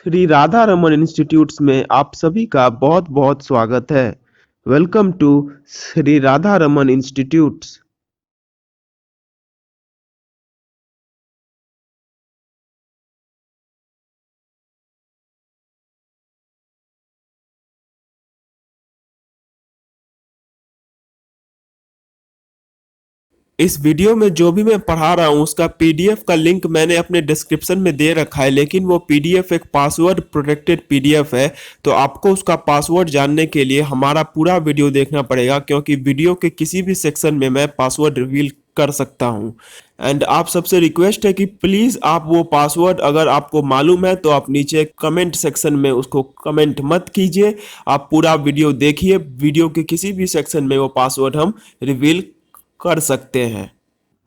Shri Radha Raman institutes में आप सभी का बहुत बहुत स्वागत है। Welcome to Shri Radha Raman institutes. इस वीडियो में जो भी मैं पढ़ा रहा हूँ उसका पीडीएफ का लिंक मैंने अपने डिस्क्रिप्शन में दे रखा है, लेकिन वो पीडीएफ एक पासवर्ड प्रोटेक्टेड पीडीएफ है। तो आपको उसका पासवर्ड जानने के लिए हमारा पूरा वीडियो देखना पड़ेगा, क्योंकि वीडियो के किसी भी सेक्शन में मैं पासवर्ड रिवील कर सकता हूँ। एंड आप सबसे रिक्वेस्ट है कि प्लीज़ आप वो पासवर्ड अगर आपको मालूम है तो आप नीचे कमेंट सेक्शन में उसको कमेंट मत कीजिए। आप पूरा वीडियो देखिए, वीडियो के किसी भी सेक्शन में वो पासवर्ड हम रिवील कर सकते हैं।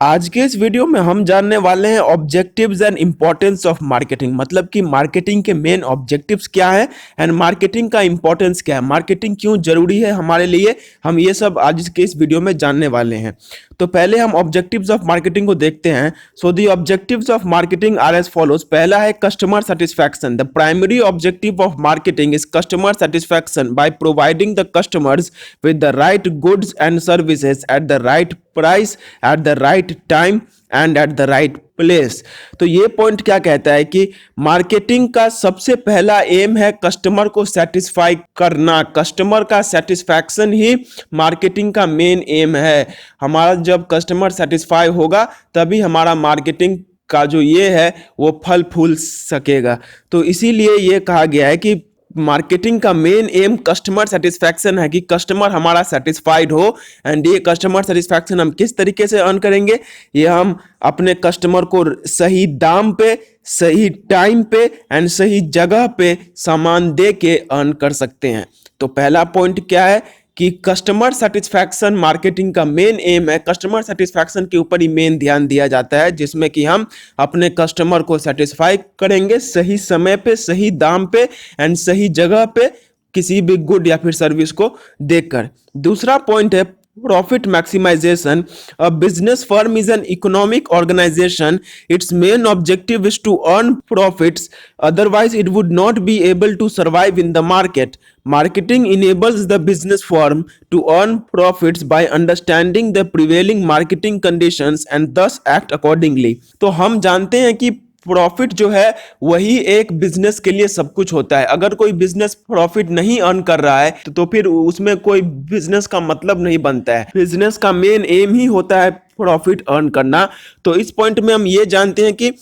आज के इस वीडियो में हम जानने वाले हैं objectives and importance of marketing, मतलब कि मार्केटिंग के मेन ऑब्जेक्टिव्स क्या है एंड मार्केटिंग का इम्पोर्टेंस क्या है, मार्केटिंग क्यों जरूरी है हमारे लिए। हम ये सब आज के इस वीडियो में जानने वाले हैं। तो पहले हम ऑब्जेक्टिव्स ऑफ मार्केटिंग को देखते हैं। So the objectives of marketing are as follows. पहला है customer satisfaction. The primary objective of marketing is customer satisfaction by providing the customers with the right goods and services at the right price at the right time and at the right place. तो ये point क्या कहता है कि marketing का सबसे पहला M है कस्टमर को सेटिस्फाई करना। कस्टमर का सेटिस्फैक्शन ही मार्केटिंग का मेन एम है। हमारा जब कस्टमर सेटिस्फाई होगा तभी हमारा मार्केटिंग का जो ये है वो फल फूल सकेगा। तो इसीलिए ये कहा गया है कि मार्केटिंग का मेन एम कस्टमर सेटिस्फैक्शन है कि कस्टमर हमारा सेटिस्फाइड हो। एंड ये कस्टमर सेटिस्फैक्शन हम किस तरीके से अर्न करेंगे, ये हम अपने कस्टमर को सही दाम पे, सही टाइम पे एंड सही जगह पे सामान दे के अर्न कर सकते हैं। तो पहला पॉइंट क्या है कि कस्टमर सेटिस्फैक्शन मार्केटिंग का मेन एम है। कस्टमर सेटिस्फैक्शन के ऊपर ही मेन ध्यान दिया जाता है, जिसमें कि हम अपने कस्टमर को सेटिस्फाई करेंगे सही समय पे, सही दाम पे एंड सही जगह पे किसी भी गुड या फिर सर्विस को देकर। दूसरा पॉइंट है profit maximization. A business firm is an economic organization. Its main objective is to earn profits, otherwise it would not be able to survive in the market. Marketing enables the business firm to earn profits by understanding the prevailing marketing conditions and thus act accordingly. तो हम जानते हैं कि profit जो है वही एक business के लिए सब कुछ होता है। अगर कोई बिजनेस प्रॉफिट नहीं अर्न कर रहा है तो फिर उसमें कोई बिजनेस का मतलब नहीं बनता है। बिजनेस का मेन एम ही होता है प्रॉफिट अर्न करना। तो इस पॉइंट में हम ये जानते हैं कि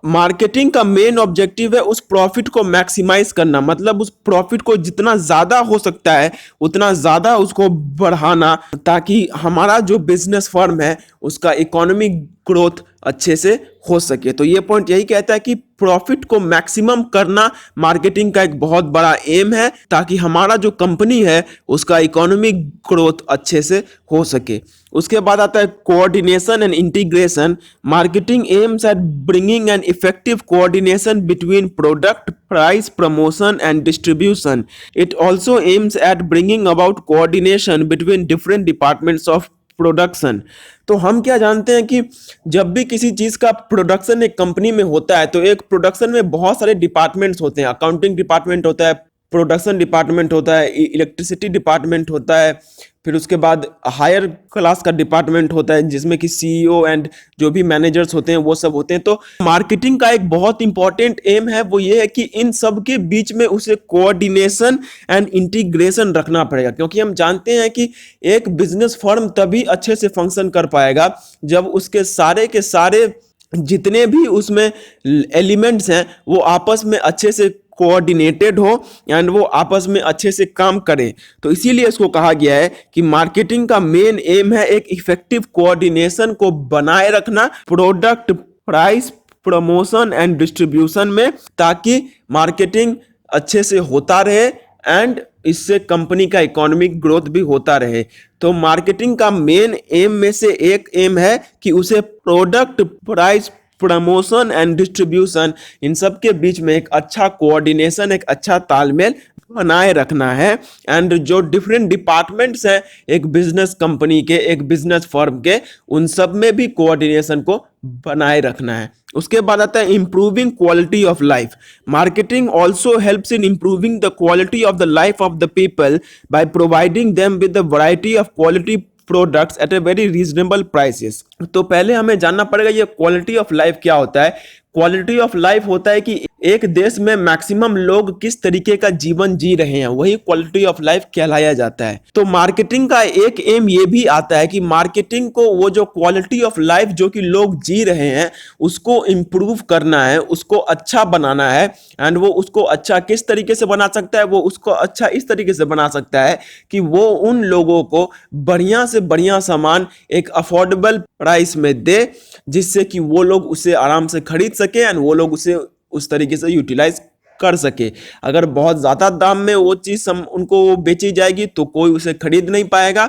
मार्केटिंग का मेन ऑब्जेक्टिव है उस प्रॉफिट को मैक्सिमाइज करना, मतलब उस प्रॉफिट को जितना ज़्यादा हो सकता है उतना ज़्यादा उसको बढ़ाना, ताकि हमारा जो बिजनेस फर्म है उसका इकोनॉमिक ग्रोथ अच्छे से हो सके। तो ये पॉइंट यही कहता है कि प्रॉफिट को मैक्सिमम करना मार्केटिंग का एक बहुत बड़ा एम है, ताकि हमारा जो कंपनी है उसका इकोनॉमिक ग्रोथ अच्छे से हो सके। उसके बाद आता है coordination and integration. Marketing aims at bringing an effective coordination between product, price, promotion and distribution. It also aims at bringing about coordination between different departments of production. तो हम क्या जानते हैं कि जब भी किसी चीज़ का प्रोडक्शन एक कंपनी में होता है तो एक प्रोडक्शन में बहुत सारे डिपार्टमेंट्स होते हैं। अकाउंटिंग डिपार्टमेंट होता है, प्रोडक्शन डिपार्टमेंट होता है, इलेक्ट्रिसिटी डिपार्टमेंट होता है, फिर उसके बाद हायर क्लास का डिपार्टमेंट होता है जिसमें कि सीईओ एंड जो भी मैनेजर्स होते हैं वो सब होते हैं। तो मार्केटिंग का एक बहुत इंपॉर्टेंट एम है वो ये है कि इन सब के बीच में उसे कोऑर्डिनेशन एंड इंटीग्रेशन रखना पड़ेगा, क्योंकि हम जानते हैं कि एक बिजनेस फर्म तभी अच्छे से फंक्शन कर पाएगा जब उसके सारे के सारे जितने भी उसमें एलिमेंट्स हैं वो आपस में अच्छे से कोऑर्डिनेटेड हो एंड वो आपस में अच्छे से काम करें। तो इसीलिए इसको कहा गया है कि मार्केटिंग का मेन एम है एक इफेक्टिव कोऑर्डिनेशन को बनाए रखना product, price, promotion and distribution में, ताकि मार्केटिंग अच्छे से होता रहे एंड इससे कंपनी का इकोनॉमिक ग्रोथ भी होता रहे। तो मार्केटिंग का मेन एम में से एक एम है कि उसे product, price, promotion and distribution in सब के बीच में एक अच्छा कोऑर्डिनेशन, एक अच्छा तालमेल बनाए रखना है। एंड जो डिफरेंट डिपार्टमेंट्स हैं एक बिजनेस कंपनी के, एक बिजनेस फर्म के, उन सब में भी कोऑर्डिनेशन को बनाए रखना है। उसके बाद आता है improving quality of life. Marketing also helps in improving the quality of the life of the people by providing them with the variety of quality products at a very reasonable prices. तो पहले हमें जानना पड़ेगा ये quality of life क्या होता है। Quality of life होता है कि एक देश में मैक्सिमम लोग किस तरीके का जीवन जी रहे हैं, वही क्वालिटी ऑफ लाइफ कहलाया जाता है। तो मार्केटिंग का एक एम ये भी आता है कि मार्केटिंग को वो जो क्वालिटी ऑफ लाइफ जो कि लोग जी रहे हैं उसको इम्प्रूव करना है, उसको अच्छा बनाना है। एंड वो उसको अच्छा किस तरीके से बना सकता है, वो उसको अच्छा इस तरीके से बना सकता है कि वो उन लोगों को बढ़िया से बढ़िया सामान एक अफोर्डेबल प्राइस में दे, जिससे कि वो लोग उसे आराम से खरीद सके एंड वो लोग उसे उस तरीके से यूटिलाइज कर सके। अगर बहुत ज़्यादा दाम में वो चीज़ उनको बेची जाएगी तो कोई उसे खरीद नहीं पाएगा,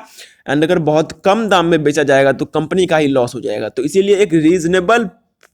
एंड अगर बहुत कम दाम में बेचा जाएगा तो कंपनी का ही लॉस हो जाएगा। तो इसीलिए एक रीजनेबल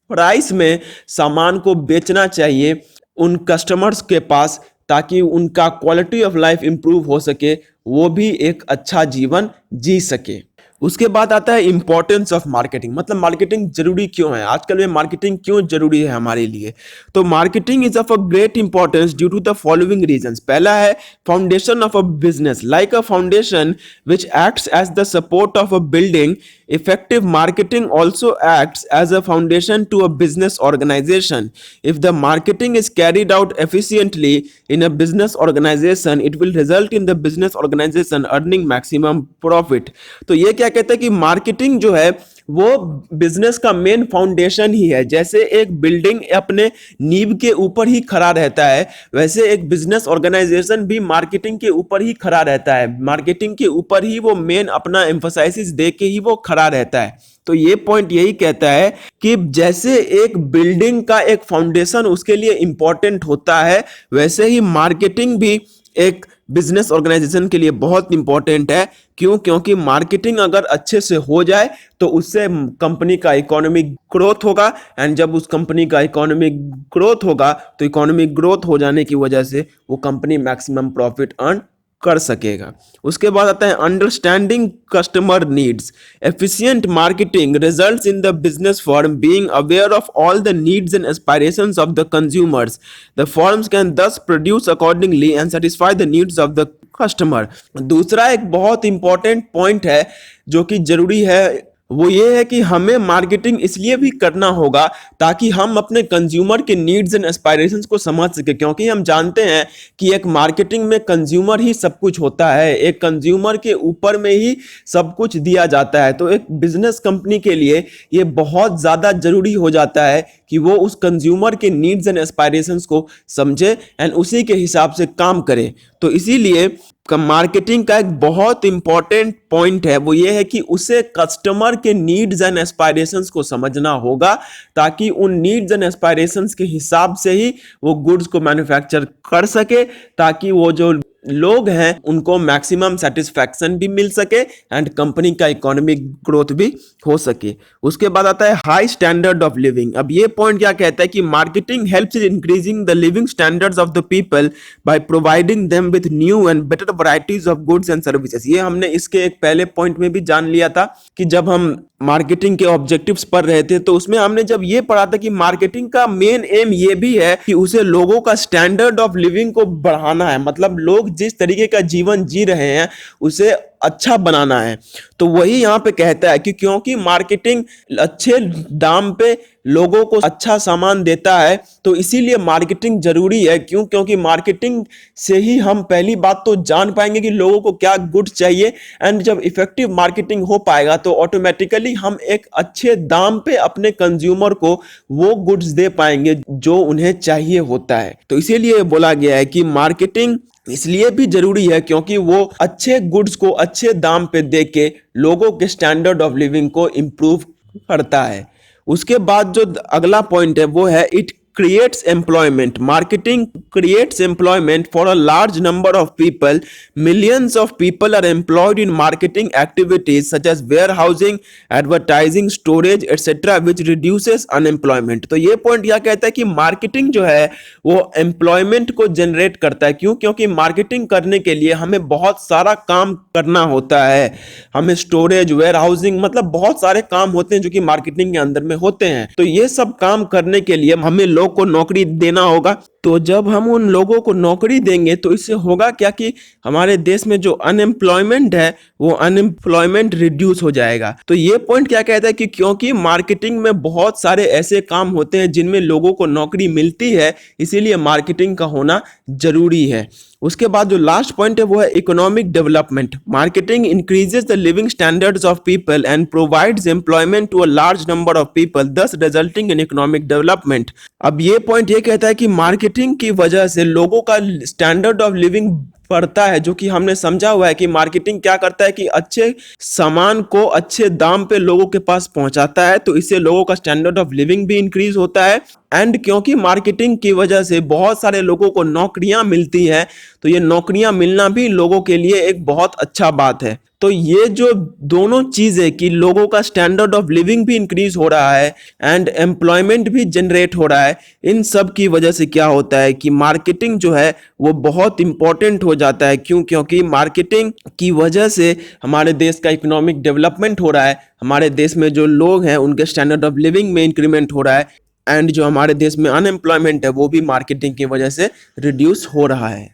प्राइस में सामान को बेचना चाहिए उन कस्टमर्स के पास, ताकि उनका क्वालिटी ऑफ लाइफ इंप्रूव हो सके, वो भी एक अच्छा जीवन जी सके। उसके बाद आता है इंपॉर्टेंस ऑफ मार्केटिंग। मतलब मार्केटिंग जरूरी क्यों है, आजकल में मार्केटिंग क्यों जरूरी है हमारे लिए। तो marketing is of a great importance due to the following reasons. पहला है foundation of a business, like a foundation which acts as the support of a building. Effective marketing also acts as a foundation to a business organization. If the marketing is carried out efficiently in a business organization, it will result in the business organization earning maximum profit. तो ये क्या कहता है कि marketing जो है वो business का मेन फाउंडेशन ही है। जैसे एक बिल्डिंग अपने नींव के ऊपर ही खड़ा रहता है, वैसे एक बिजनेस ऑर्गेनाइजेशन भी मार्केटिंग के ऊपर ही खड़ा रहता है। मार्केटिंग के ऊपर ही वो मेन अपना एम्फसाइसिस दे के ही वो खड़ा रहता है। तो ये पॉइंट यही कहता है कि जैसे एक बिल्डिंग का एक फाउंडेशन उसके लिए इंपॉर्टेंट होता है, वैसे ही मार्केटिंग भी एक बिजनेस ऑर्गेनाइजेशन के लिए बहुत इंपॉर्टेंट है। क्यों? क्योंकि मार्केटिंग अगर अच्छे से हो जाए तो उससे कंपनी का इकोनॉमिक ग्रोथ होगा, एंड जब उस कंपनी का इकोनॉमिक ग्रोथ होगा तो इकोनॉमिक ग्रोथ हो जाने की वजह से वो कंपनी मैक्सिमम प्रॉफिट अर्न कर सकेगा। उसके बाद आता है understanding customer needs. Efficient marketing results in the business firm being aware of all the needs and aspirations of the consumers. The firms can thus produce accordingly and satisfy the needs of the customer. दूसरा एक बहुत important point है जो कि जरूरी है, वो ये है कि हमें मार्केटिंग इसलिए भी करना होगा ताकि हम अपने कंज्यूमर के नीड्स एंड एस्पायरेशंस को समझ सके। क्योंकि हम जानते हैं कि एक मार्केटिंग में कंज्यूमर ही सब कुछ होता है, एक कंज्यूमर के ऊपर में ही सब कुछ दिया जाता है। तो एक बिजनेस कंपनी के लिए ये बहुत ज़्यादा जरूरी हो जाता है कि वो उस कंज्यूमर के नीड्स एंड एस्पायरेशंस को समझे एंड उसी के हिसाब से काम करे। तो इसीलिए मार्केटिंग का एक बहुत इंपॉर्टेंट पॉइंट है, वो ये है कि उसे कस्टमर के नीड्स एंड एस्पायरेशंस को समझना होगा, ताकि उन नीड्स एंड एस्पायरेशंस के हिसाब से ही वो गुड्स को मैन्युफैक्चर कर सके, ताकि वो जो लोग हैं उनको मैक्सिमम सेटिस्फैक्शन भी मिल सके एंड कंपनी का इकोनॉमिक ग्रोथ भी हो सके। उसके बाद आता है हाई स्टैंडर्ड ऑफ लिविंग। अब ये पॉइंट क्या कहता है कि marketing helps in increasing the living standards of the people by providing them with new and better varieties of goods and services. ये हमने इसके एक पहले पॉइंट में भी जान लिया था कि जब हम मार्केटिंग के ऑब्जेक्टिव्स पढ़ रहे थे तो उसमें हमने जब ये पढ़ा था कि मार्केटिंग का मेन एम ये भी है कि उसे लोगों का स्टैंडर्ड ऑफ लिविंग को बढ़ाना है। मतलब लोग जिस तरीके का जीवन जी रहे हैं उसे अच्छा बनाना है। तो वही यहाँ पे कहता है कि क्योंकि मार्केटिंग अच्छे दाम पे लोगों को अच्छा सामान देता है तो इसीलिए मार्केटिंग जरूरी है। क्यों? क्योंकि मार्केटिंग से ही हम पहली बात तो जान पाएंगे कि लोगों को क्या गुड्स चाहिए, एंड जब इफेक्टिव मार्केटिंग हो पाएगा तो ऑटोमेटिकली हम एक अच्छे दाम पे अपने कंज्यूमर को वो गुड्स दे पाएंगे जो उन्हें चाहिए होता है। तो इसीलिए बोला गया है कि मार्केटिंग इसलिए भी जरूरी है क्योंकि वो अच्छे गुड्स को अच्छे दाम पे दे के लोगों के स्टैंडर्ड ऑफ लिविंग को इम्प्रूव करता है। उसके बाद जो अगला पॉइंट है वो है it creates employment. Marketing creates employment for a large number of people. Millions of people are employed in marketing activities such as warehousing, advertising, storage, etc., which reduces unemployment. तो ये पॉइंट यह कहता है कि marketing जो है वो employment को जनरेट करता है। क्यों? क्योंकि मार्केटिंग करने के लिए हमें बहुत सारा काम करना होता है। हमें स्टोरेज, वेयर हाउसिंग, मतलब बहुत सारे काम होते हैं जो कि मार्केटिंग के अंदर में होते हैं। तो ये सब काम करने के लिए हमें लोग को नौकरी देना होगा। तो जब हम उन लोगों को नौकरी देंगे तो इससे होगा क्या कि हमारे देश में जो अनएम्प्लॉयमेंट है वो अनएम्प्लॉयमेंट रिड्यूस हो जाएगा। तो ये पॉइंट क्या कहता है कि क्योंकि मार्केटिंग में बहुत सारे ऐसे काम होते हैं जिनमें लोगों को नौकरी मिलती है, इसीलिए मार्केटिंग का होना जरूरी है। उसके बाद जो लास्ट पॉइंट है वो है economic development. Marketing increases the living standards of people and provides employment to a large number of people, thus resulting in economic development. अब ये पॉइंट ये कहता है कि मार्केटिंग की वजह से लोगों का स्टैंडर्ड ऑफ लिविंग बढ़ता है, जो कि हमने समझा हुआ है कि मार्केटिंग क्या करता है कि अच्छे सामान को अच्छे दाम पे लोगों के पास पहुंचाता है, तो इससे लोगों का स्टैंडर्ड ऑफ लिविंग भी इंक्रीज होता है। एंड क्योंकि मार्केटिंग की वजह से बहुत सारे लोगों को नौकरियां मिलती है, तो ये नौकरियां मिलना भी लोगों के लिए एक बहुत अच्छा बात है। तो ये जो दोनों चीजें कि लोगों का स्टैंडर्ड ऑफ लिविंग भी इंक्रीज हो रहा है एंड एम्प्लॉयमेंट भी जनरेट हो रहा है, इन सब की वजह से क्या होता है कि मार्केटिंग जो है वो बहुत इंपॉर्टेंट हो जाता है। क्यों? क्योंकि मार्केटिंग की वजह से हमारे देश का इकोनॉमिक डेवलपमेंट हो रहा है, हमारे देश में जो लोग हैं उनके स्टैंडर्ड ऑफ लिविंग में इंक्रीमेंट हो रहा है, एंड जो हमारे देश में अनएम्प्लॉयमेंट है वो भी मार्केटिंग की वजह से रिड्यूस हो रहा है।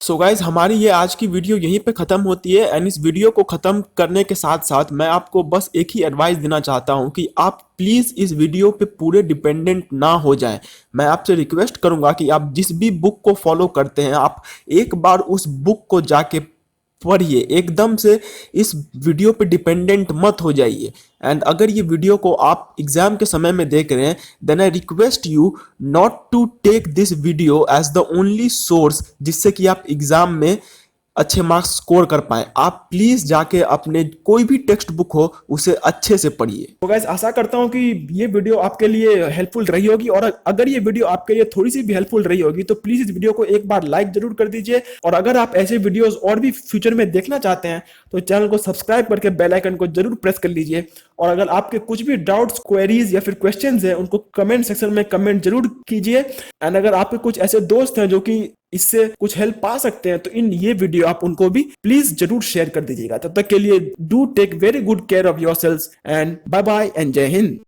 सो गाइज, हमारी ये आज की वीडियो यहीं पे ख़त्म होती है। एंड इस वीडियो को ख़त्म करने के साथ साथ मैं आपको बस एक ही एडवाइस देना चाहता हूँ कि आप प्लीज़ इस वीडियो पे पूरे डिपेंडेंट ना हो जाएं। मैं आपसे रिक्वेस्ट करूँगा कि आप जिस भी बुक को फॉलो करते हैं, आप एक बार उस बुक को जाके पढ़िए, एकदम से इस वीडियो पे डिपेंडेंट मत हो जाइए। एंड अगर ये वीडियो को आप एग्जाम के समय में देख रहे हैं, then I request you not to take this video as the only source जिससे कि आप एग्जाम में अच्छे मार्क्स स्कोर कर पाए। आप प्लीज जाके अपने कोई भी टेक्स्ट बुक हो उसे अच्छे से पढ़िए। तो गाइस, आशा करता हूं कि ये वीडियो आपके लिए हेल्पफुल रही होगी, और अगर ये वीडियो आपके लिए थोड़ी सी भी हेल्पफुल रही होगी तो प्लीज इस वीडियो को एक बार लाइक जरूर कर दीजिए। और अगर आप ऐसे वीडियोस और भी फ्यूचर में देखना चाहते हैं तो चैनल को सब्सक्राइब करके बेल आइकन को जरूर प्रेस कर लीजिए। और अगर आपके कुछ भी डाउट्स, क्वेरीज या फिर क्वेश्चंस हैं, उनको कमेंट सेक्शन में कमेंट जरूर कीजिए। एंड अगर आपके कुछ ऐसे दोस्त हैं जो कि इससे कुछ हेल्प पा सकते हैं तो इन ये वीडियो आप उनको भी प्लीज जरूर शेयर कर दीजिएगा। तब तक के लिए do take very good care of yourselves and bye bye and जय हिंद।